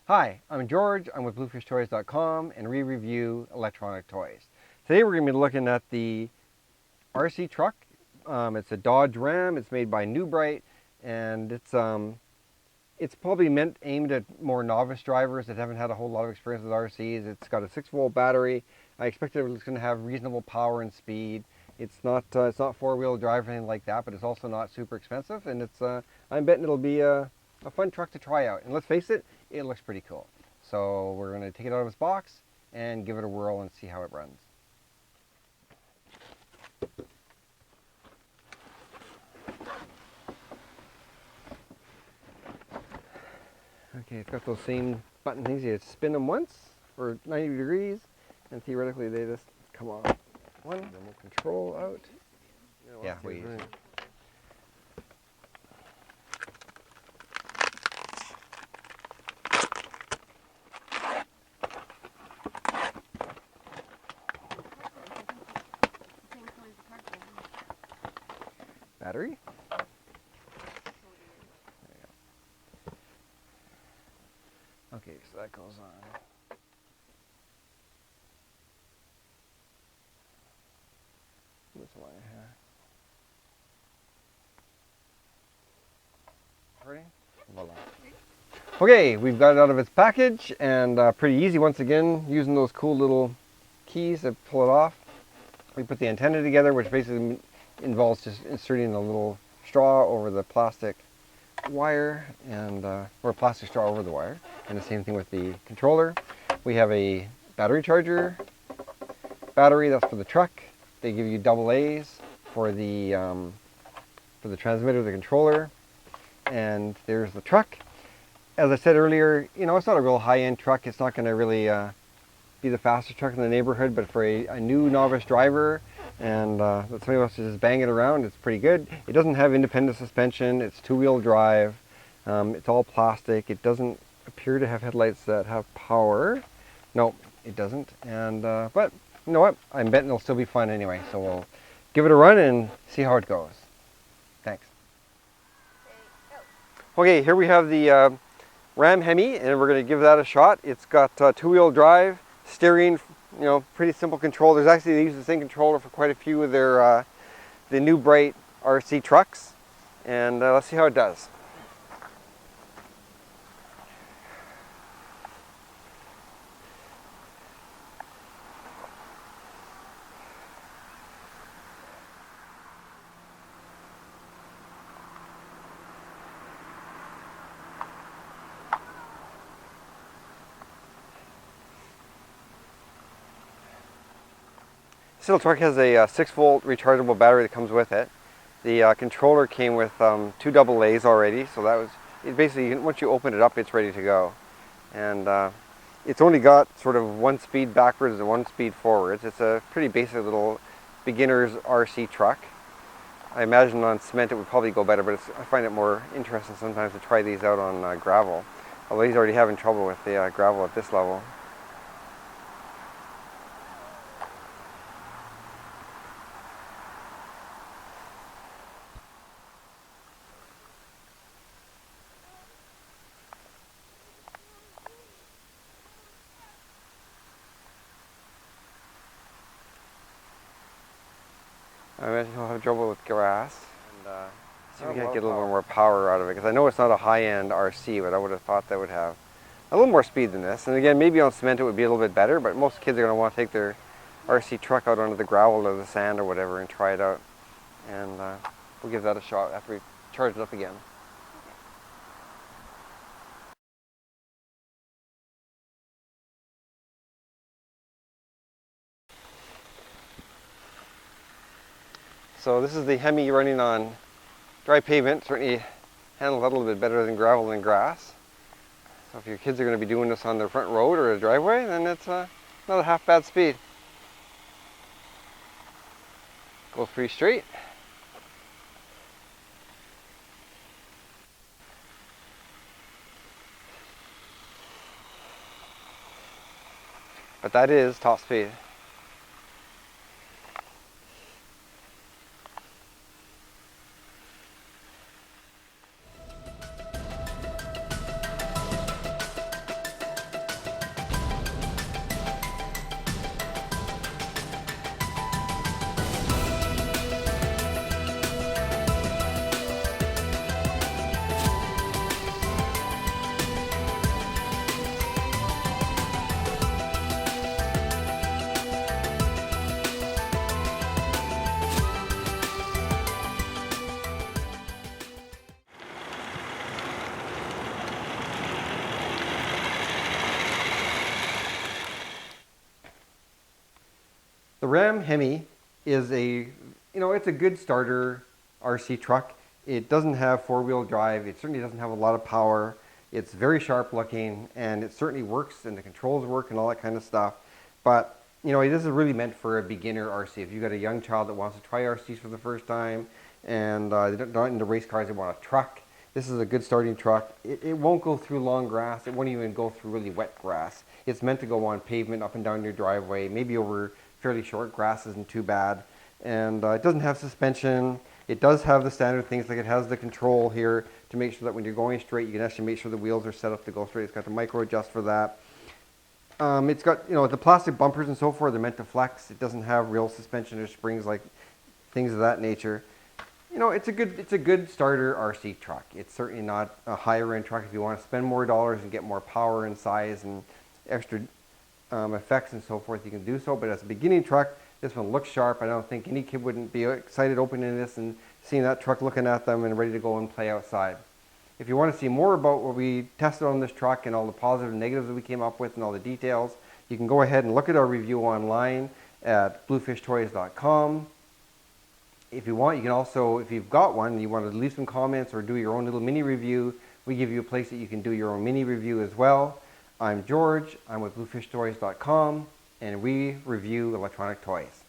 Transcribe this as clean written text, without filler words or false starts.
Hi, I'm George. I'm with Bluefishtoys.com and we review electronic toys. Today we're going to be looking at the RC truck. It's a Dodge Ram. It's made by New Bright, and it's probably aimed at more novice drivers that haven't had a whole lot of experience with RCs. It's got a 6-volt battery. I expect it's going to have reasonable power and speed. It's not four-wheel drive or anything like that, but it's also not super expensive, and I'm betting it'll be a fun truck to try out. And let's face it, it looks pretty cool. So we're going to take it out of its box and give it a whirl and see how it runs. Okay, it's got those same button things. You spin them once for 90 degrees, and theoretically they just come off. One, then we'll control out. Yeah, way easier. Battery. Okay, so that goes on. This wire here. Ready? Voila. Okay, we've got it out of its package, and pretty easy once again, using those cool little keys to pull it off. We put the antenna together, which basically involves just inserting a little straw over the plastic wire, and or a plastic straw over the wire, and the same thing with the controller. We have a battery charger battery. That's for the truck. They give you double A's for the transmitter, the controller, and there's the truck. As I said earlier, you know, it's not a real high-end truck. It's not going to really be the fastest truck in the neighborhood, but for a new novice driver and that somebody wants to just bang it around, it's pretty good. It doesn't have independent suspension. It's two-wheel drive. It's all plastic. It doesn't appear to have headlights that have power. No, it doesn't. And but you know what? I'm betting it'll still be fun anyway. So we'll give it a run and see how it goes. Thanks. Okay, here we have the Ram Hemi, and we're going to give that a shot. It's got two-wheel drive, steering, you know, pretty simple control. There's actually, they use the same controller for quite a few of their the New Bright RC trucks, and let's see how it does. This little truck has a 6-volt rechargeable battery that comes with it. The controller came with 2 double A's already, so that was it. Basically, once you open it up, it's ready to go. And it's only got sort of 1 speed backwards and 1 speed forwards. It's a pretty basic little beginner's RC truck. I imagine on cement it would probably go better, but I find it more interesting sometimes to try these out on gravel. Although he's already having trouble with the gravel at this level. I imagine he'll have trouble with grass, and see if we can get a little more power out of it, because I know it's not a high-end RC, but I would have thought that would have a little more speed than this. And again, maybe on cement it would be a little bit better, but most kids are going to want to take their RC truck out onto the gravel or the sand or whatever and try it out. And we'll give that a shot after we charge it up again. So this is the Hemi running on dry pavement. Certainly handles that a little bit better than gravel and grass. So if your kids are going to be doing this on their front road or a driveway, then it's not a half bad speed. Goes pretty straight. But that is top speed. The Ram Hemi is it's a good starter RC truck. It doesn't have four-wheel drive. It certainly doesn't have a lot of power. It's very sharp looking, and it certainly works, and the controls work and all that kind of stuff. But, this is really meant for a beginner RC. If you've got a young child that wants to try RCs for the first time, and they're not into race cars, they want a truck, this is a good starting truck. It won't go through long grass. It won't even go through really wet grass. It's meant to go on pavement up and down your driveway, maybe over fairly short grass isn't too bad. And it doesn't have suspension. It does have the standard things, like it has the control here to make sure that when you're going straight, you can actually make sure the wheels are set up to go straight. It's got the micro adjust for that. It's got, the plastic bumpers and so forth, they're meant to flex. It doesn't have real suspension or springs, like things of that nature. It's a good starter RC truck. It's certainly not a higher end truck. If you want to spend more dollars and get more power and size and extra effects and so forth, you can do so. But as a beginning truck, this one looks sharp. I don't think any kid wouldn't be excited opening this and seeing that truck looking at them and ready to go and play outside. If you want to see more about what we tested on this truck and all the positives and negatives that we came up with and all the details, you can go ahead and look at our review online at bluefishtoys.com. If you want, you can also, if you've got one and you want to leave some comments or do your own little mini review, we give you a place that you can do your own mini review as well. I'm George, I'm with bluefishtoys.com, and we review electronic toys.